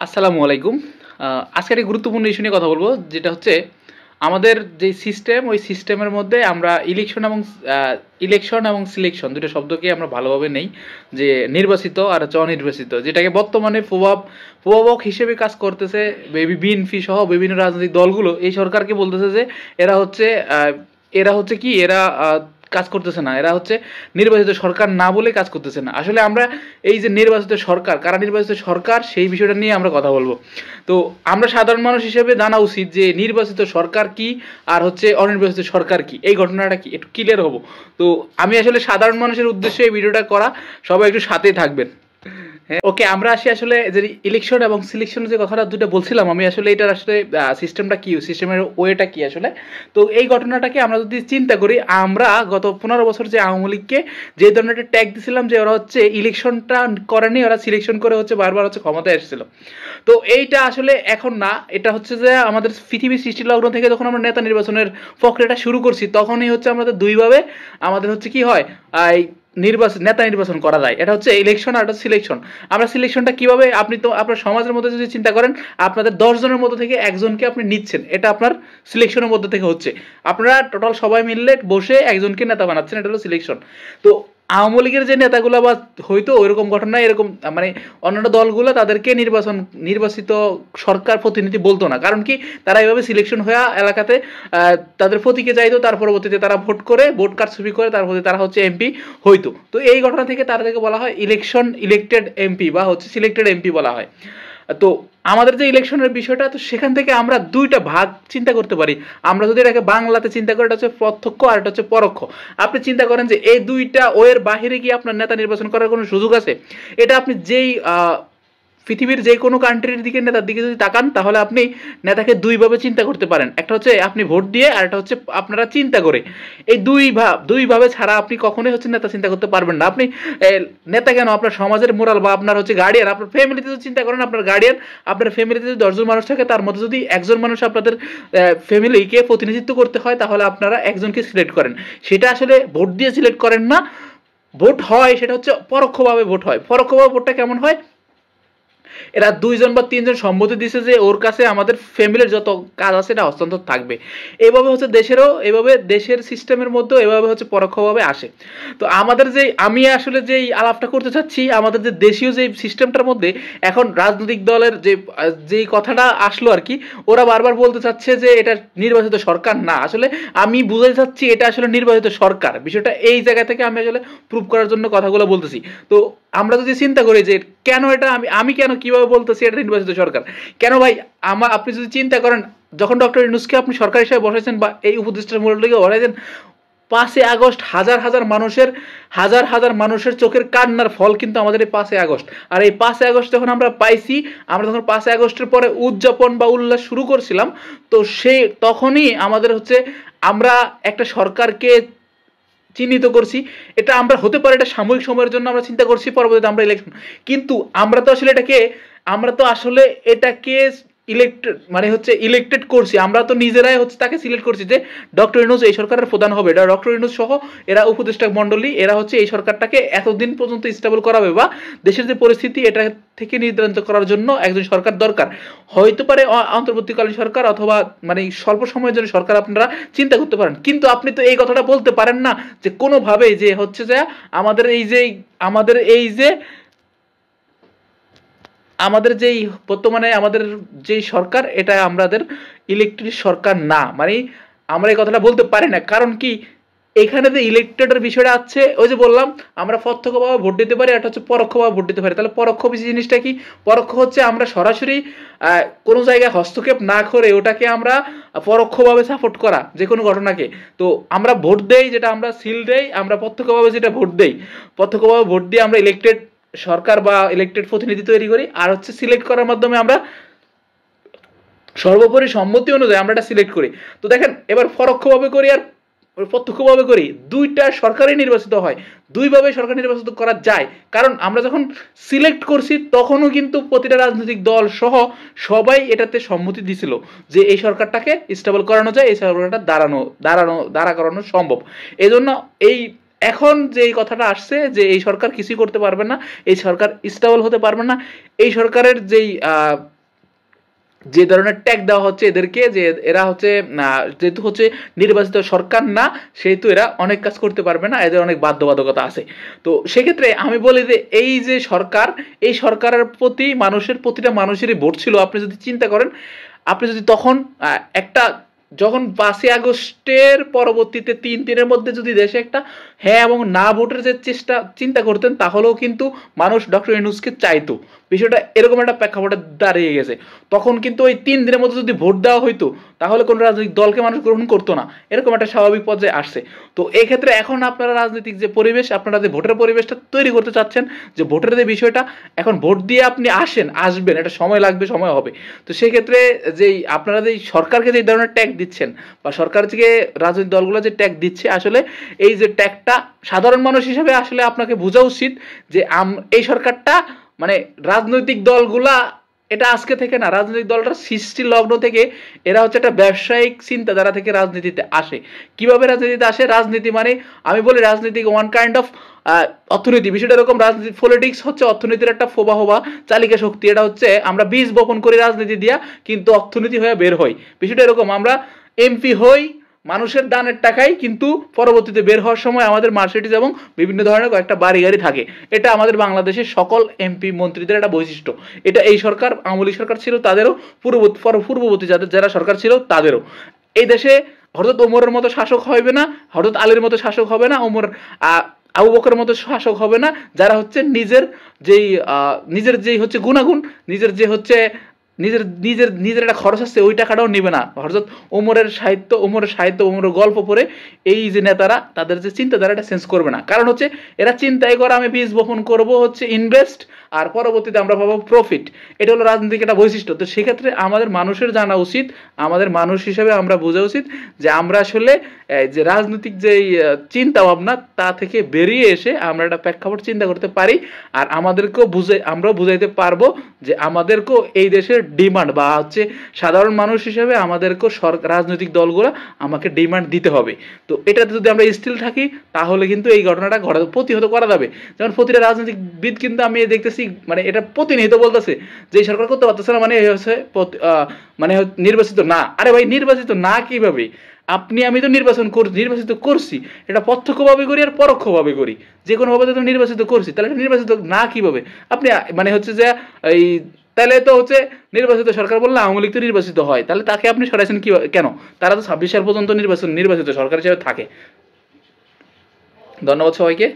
আসসালামু আলাইকুম। আজকে একটা গুরুত্বপূর্ণ ইস্যু নিয়ে কথা বলবো, যেটা হচ্ছে আমাদের যে সিস্টেম, ওই সিস্টেমের মধ্যে আমরা ইলেকশন এবং সিলেকশন দুটো শব্দকে আমরা ভালোভাবে নেই, যে নির্বাচিত আর হচ্ছে অনির্বাচিত, যেটাকে বর্তমানে প্রভাবক হিসেবে কাজ করতেছে বিএনপি সহ বিভিন্ন রাজনৈতিক দলগুলো। এই সরকারকে বলতেছে যে এরা কাজ করতেছে না, এরা হচ্ছে নির্বাচিত সরকার না বলে কাজ করতেছে না। আসলে আমরা এই যে নির্বাচিত সরকার, কারা নির্বাচিত সরকার, সেই বিষয়টা নিয়ে আমরা কথা বলবো। তো আমরা সাধারণ মানুষ হিসেবে জানা উচিত যে নির্বাচিত সরকার কি আর হচ্ছে অনির্বাচিত সরকার কি, এই ঘটনাটা কি একটু ক্লিয়ার হবো। তো আমি আসলে সাধারণ মানুষের উদ্দেশ্যে এই ভিডিওটা করা, সবাই একটু সাথেই থাকবেন। হ্যাঁ, ওকে, আমরা আসি আসলে যে ইলেকশন এবং সিলেকশন যে কথাটা দুটো বলছিলাম, আমি আসলে এটার আসলে সিস্টেমটা কি, সিস্টেমের ওয়েটা কি আসলে। তো এই ঘটনাটাকে আমরা যদি চিন্তা করি, আমরা গত 15 বছর যে আওয়ামী লীগকে যে ধরনের একটা ট্যাগ দিছিলাম যে ওরা হচ্ছে ইলেকশনটা করেনি, ওরা সিলেকশন করে হচ্ছে বারবার হচ্ছে ক্ষমতায় এসেছিল। তো এইটা আসলে এখন না, এটা হচ্ছে যে আমাদের পৃথিবীর সৃষ্টি লগ্ন থেকে যখন আমরা নেতা নির্বাচনের প্রক্রিয়াটা শুরু করছি, তখনই হচ্ছে আমাদের দুইভাবে আমাদের হচ্ছে কি হয়, নেতা নির্বাচন করা যায়। এটা হচ্ছে ইলেকশন আর এটা সিলেকশন। আমরা সিলেকশনটা কিভাবে, আপনি তো আপনার সমাজের মধ্যে যদি চিন্তা করেন, আপনাদের 10 জনের মধ্যে থেকে একজনকে আপনি নিচ্ছেন, এটা আপনার সিলেকশনের মধ্যে থেকে হচ্ছে। আপনারা টোটাল সবাই মিললে বসে একজনকে নেতা বানাচ্ছেন, এটা হলো সিলেকশন। তো আওয়ামী লীগের যে নেতাগুলো বা হয়তো ওইরকম ঘটনা, এরকম মানে অন্যান্য দলগুলো তাদেরকে নির্বাচিত সরকার প্রতিনিধি বলতো না। কারণ কি, তারা এইভাবে সিলেকশন হয়ে এলাকাতে তাদের প্রতীকে যাইতো, তার পরবর্তীতে তারা ভোট কারচুপি করে তারপরে তারা হচ্ছে এমপি হইতো। তো এই ঘটনা থেকে তাদেরকে বলা হয় ইলেকটেড এমপি বা হচ্ছে সিলেক্টেড এমপি বলা হয়। তো আমাদের যে ইলেকশনের বিষয়টা, তো সেখান থেকে আমরা দুইটা ভাগ চিন্তা করতে পারি। আমরা যদি এটাকে বাংলাতে চিন্তা করি, এটা হচ্ছে প্রত্যক্ষ আর এটা হচ্ছে পরোক্ষ। আপনি চিন্তা করেন যে এই দুইটা ওয়ের বাহিরে কি আপনার নেতা নির্বাচন করার কোনো সুযোগ আছে? এটা আপনি যেই পৃথিবীর যে কোনো কান্ট্রির দিকে নেতার দিকে যদি তাকান, তাহলে আপনি নেতাকে দুইভাবে চিন্তা করতে পারেন। একটা হচ্ছে আপনি ভোট দিয়ে, আর একটা হচ্ছে আপনারা চিন্তা করে। এই দুইভাবে ছাড়া আপনি কখনোই হচ্ছে নেতা চিন্তা করতে পারবেন না। আপনি নেতা কেন, আপনার সমাজের মোরাল বা আপনার হচ্ছে গার্ডিয়ান, আপনার ফ্যামিলিতে যদি চিন্তা করেন, আপনার গার্ডিয়ান, আপনার ফ্যামিলিতে যদি 10 জন মানুষ থাকে, তার মধ্যে যদি একজন মানুষ আপনাদের ফ্যামিলিকে প্রতিনিধিত্ব করতে হয়, তাহলে আপনারা একজনকে সিলেক্ট করেন। সেটা আসলে ভোট দিয়ে সিলেক্ট করেন না, ভোট হয় সেটা হচ্ছে পরোক্ষভাবে ভোট হয়। পরোক্ষভাবে ভোটটা কেমন হয়, এরা 2 জন বা 3 জন সম্মতি দিছে যে ওর কাছে আমাদের ফ্যামিলির যত কাজ আছে এটা হস্তান্তর থাকবে। এভাবে হচ্ছে এভাবে দেশের সিস্টেমের মধ্যে এভাবে হচ্ছে পরোক্ষভাবে আসে। তো আমাদের আমি আসলে যেই আলাপটা করতে চাচ্ছি, আমাদের যে দেশীয় যে সিস্টেমটার মধ্যে এখন রাজনৈতিক দলের যেই কথাটা আসলো আর কি, ওরা বারবার বলতে চাচ্ছে যে এটা নির্বাচিত সরকার না। আসলে আমি বুঝাতে চাচ্ছি এটা আসলে নির্বাচিত সরকার। বিষয়টা এই জায়গা থেকে আমি আসলে প্রুভ করার জন্য কথাগুলো বলতেছি। তো আমরা যদি চিন্তা করি যে কেন এটা আমি কেন কিভাবে বলতেছি এটা নির্বাচিত সরকার, কেন ভাই, আপনি যদি চিন্তা করেন, যখন ডক্টর ইউনূসকে আপনি সরকার হিসেবে বসাইছেন বা এই উপদেষ্টার মূল্যকে বসাইছেন, 5 আগস্ট হাজার হাজার মানুষের চোখের কান্নার ফল কিন্তু আমাদের এই 5 আগস্ট। আর এই 5 আগস্ট যখন আমরা পাইছি, আমরা তখন 5 আগস্টের পরে উদযাপন বা উল্লাস শুরু করছিলাম। তো তখনই আমাদের হচ্ছে আমরা একটা সরকারকে চিহ্নিত করছি। এটা আমরা হতে পারে এটা সাময়িক সময়ের জন্য আমরা চিন্তা করছি, পরবর্তীতে আমরা ইলেকশন, কিন্তু আমরা তো আসলে এটাকে ইলেক্টেড করছি। আমরা তো নিজেরাই হচ্ছে তাকে সিলেক্ট করছি যে ডক্টর ইউনূস এই সরকারের প্রধান হবে। এটা ডক্টর ইউনূস সহ এরা উপদেষ্টা মণ্ডলী, এরা হচ্ছে এই সরকারটাকে এতদিন পর্যন্ত স্টেবল করাবে বা দেশের যে পরিস্থিতি এটা থেকে নির্ধারিত করার জন্য একজন সরকার দরকার। হয়তো পারে অন্তর্বর্তীকালীন সরকার, অথবা স্বল্প সময়ের জন্য সরকার আপনারা চিন্তা করতে পারেন। কিন্তু আপনি তো এই কথাটা বলতে পারেন না যে কোনোভাবে যে হচ্ছে যে আমাদের যেই বর্তমানে আমাদের যেই সরকার, এটা আমাদের ইলেকটেড সরকার না। আমরা এই কথাটা বলতে পারি না। কারণ কি, এখানে যে ইলেকটেডের বিষয়টা আছে, ওই যে বললাম আমরা প্রত্যক্ষভাবে ভোট দিতে পারি, এটা হচ্ছে পরোক্ষভাবে ভোট দিতে পারি। তাহলে পরোক্ষ জিনিসটা কি? পরোক্ষ হচ্ছে আমরা সরাসরি কোনো জায়গায় হস্তক্ষেপ না করে ওটাকে আমরা পরোক্ষভাবে সাপোর্ট করা যে কোনো ঘটনাকে। তো আমরা ভোট দেই, যেটা আমরা সিল দেই, আমরা প্রত্যক্ষভাবে যেটা ভোট দেই, প্রত্যক্ষভাবে ভোট দিয়ে আমরা ইলেকটেড সরকার বা ইলেকটেড প্রতিনিধি তৈরি করি। আর হচ্ছে সিলেক্ট করার মাধ্যমে আমরা সর্বোপরি সম্মতি অনুযায়ী আমরা এটা সিলেক্ট করি। তো দেখেন, এবার পরোক্ষভাবে করি আর প্রত্যক্ষভাবে করি, দুইটা সরকারই নির্বাচিত হয়, দুইভাবে সরকার নির্বাচিত করা যায়। কারণ আমরা যখন সিলেক্ট করছি, তখনও কিন্তু প্রতিটা রাজনৈতিক দল সহ সবাই এটাতে সম্মতি দিছিল যে এই সরকারটাকে স্টেবল করানো যায়, এই সরকারটা দাঁড়া করানো সম্ভব। এজন্য এখন যে এই কথাটা আসছে যে এই সরকার কিছুই করতে পারবে না, এই সরকার স্টেবল হতে পারবে না, এই সরকারের যে ধরনের ট্যাগ দেওয়া হচ্ছে এদেরকে, যে এরা হচ্ছে যেহেতু হচ্ছে নির্বাচিত সরকার না, সেহেতু এরা অনেক কাজ করতে পারবে না, এদের অনেক বাধ্যবাধকতা আছে। তো সেক্ষেত্রে আমি বলি যে এই যে সরকার, এই সরকারের প্রতি মানুষের, প্রতিটা মানুষেরই ভোট ছিল। আপনি যদি চিন্তা করেন, আপনি যদি তখন একটা, যখন 5ই আগস্টের পরবর্তীতে 3 দিনের মধ্যে যদি দেশে একটা হ্যাঁ এবং না ভোটের যে চিন্তা করতেন, তাহলেও কিন্তু মানুষ ডক্টর ইউনূসকে চাইতো। বিষয়টা এরকম একটা প্রেক্ষাপটে দাঁড়িয়ে গেছে। তখন কিন্তু ওই 3 দিনের মধ্যে যদি ভোট দেওয়া হইতো, তাহলে কোনো রাজনৈতিক দলকে মানুষ গ্রহণ করতো না, এরকম একটা স্বাভাবিক পর্যায়ে আসছে। তো এই ক্ষেত্রে এখন আপনারা রাজনৈতিক যে পরিবেশ, আপনারা যে ভোটের পরিবেশটা তৈরি করতে চাচ্ছেন, যে ভোটের যে বিষয়টা, এখন ভোট দিয়ে আপনি আসবেন, এটা সময় লাগবে, সময় হবে। তো সেক্ষেত্রে যেই আপনারা যেই সরকারকে যে ধরনের ট্যাগ দিচ্ছেন, বা সরকার থেকে রাজনৈতিক দলগুলো যে ট্যাগ দিচ্ছে, আসলে এই যে ট্যাগটা সাধারণ মানুষ হিসেবে আসলে আপনাকে বোঝা উচিত যে এই সরকারটা, মানে রাজনৈতিক দলগুলা, এটা আজকে থেকে না, রাজনৈতিক দলটার সৃষ্টি লগ্ন থেকে এরা হচ্ছে একটা ব্যবসায়িক চিন্তাধারা থেকে রাজনীতিতে আসে। কিভাবে রাজনীতিতে আসে? রাজনীতি মানে, আমি বলি রাজনীতি ওয়ান কাইন্ড অফ অর্থনীতি। বিষয়টা এরকম, রাজনীতি পলিটিক্স হচ্ছে অর্থনীতির একটা ফোবা হবা চালিকা শক্তি। এটা হচ্ছে আমরা বীজ বপন করি রাজনীতি দিয়া, কিন্তু অর্থনীতি হয়ে বের হয়। বিষয়টা এরকম, আমরা এমপি হই মানুষের দানের টাকায়, কিন্তু পরবর্তীতে বের হওয়ার সময় আমাদের মার্সিডিজ এবং বিভিন্ন ধরনের কয়েকটা বাড়ি গাড়ি থাকে। এটা আমাদের বাংলাদেশের সকল এমপি মন্ত্রীদের একটা বৈশিষ্ট্য। এটা এই সরকার, আমলি সরকার ছিল তাদেরও, পূর্ববর্তী যারা সরকার ছিল তাদেরও। এই দেশে হযরত ওমরের মতো শাসক হবে না, হযরত আলীর মতো শাসক হবে না, আবু বকরের মতো শাসক হবে না, যারা হচ্ছে নিজের যেই হচ্ছে গুণাগুণ, নিজের যে হচ্ছে নিজের নিজের নিজের একটা খরচ আছে, ওই টাকাটাও নেবে না। হযরত ওমরের সাহিত্য, ওমরের গল্প পড়ে এই যে নেতারা, তাদের যে চিন্তাধারা, এটা চেঞ্জ করবে না। কারণ হচ্ছে এরা চিন্তাই করে আমি বীজ বপন করব হচ্ছে ইনভেস্ট, আর পরবর্তীতে আমরা পাবো প্রফিট। এটা হলো রাজনৈতিক একটা বৈশিষ্ট্য। তো সেক্ষেত্রে আমাদের মানুষের জানা উচিত, আমাদের মানুষ হিসেবে আমরা বোঝা উচিত যে আমরা আসলে যে রাজনৈতিক যেই চিন্তা ভাবনা, তা থেকে বেরিয়ে এসে আমরা একটা প্রেক্ষাপট চিন্তা করতে পারি। আর আমরাও বুঝাইতে পারবো যে আমাদেরকেও এই দেশের ডিমান্ড, বা হচ্ছে সাধারণ মানুষ হিসেবে আমাদেরকেও রাজনৈতিক দলগুলো আমাকে ডিমান্ড দিতে হবে। তো এটাতে যদি আমরা স্টিল থাকি, তাহলে কিন্তু এই ঘটনাটা প্রতিহত করা যাবে। যেমন প্রতিটা রাজনৈতিকবিদ কিন্তু আমি দেখতেছি, মানে এটা প্রতিনিয়ত বলতেছে যে এই সরকার করতে পারতেছে না, মানে নির্বাচিত না। আরে ভাই, নির্বাচিত না কিভাবে? আমি তো নির্বাচিত করছি, এটা প্রত্যক্ষভাবে করি আর পরোক্ষভাবে করি, যে কোনো ভাবে তো নির্বাচিত করছি, তাহলে এটা নির্বাচিত না কিভাবে? আপনি মানে হচ্ছে যে এই, তাহলে তো হচ্ছে নির্বাচিত সরকার বললে আওয়ামী লীগ তো নির্বাচিত হয়, তাহলে তাকে আপনি সরাইছেন কি কেন? তারা তো 26 সাল পর্যন্ত নির্বাচিত সরকার হিসেবে থাকে। ধন্যবাদ সবাইকে।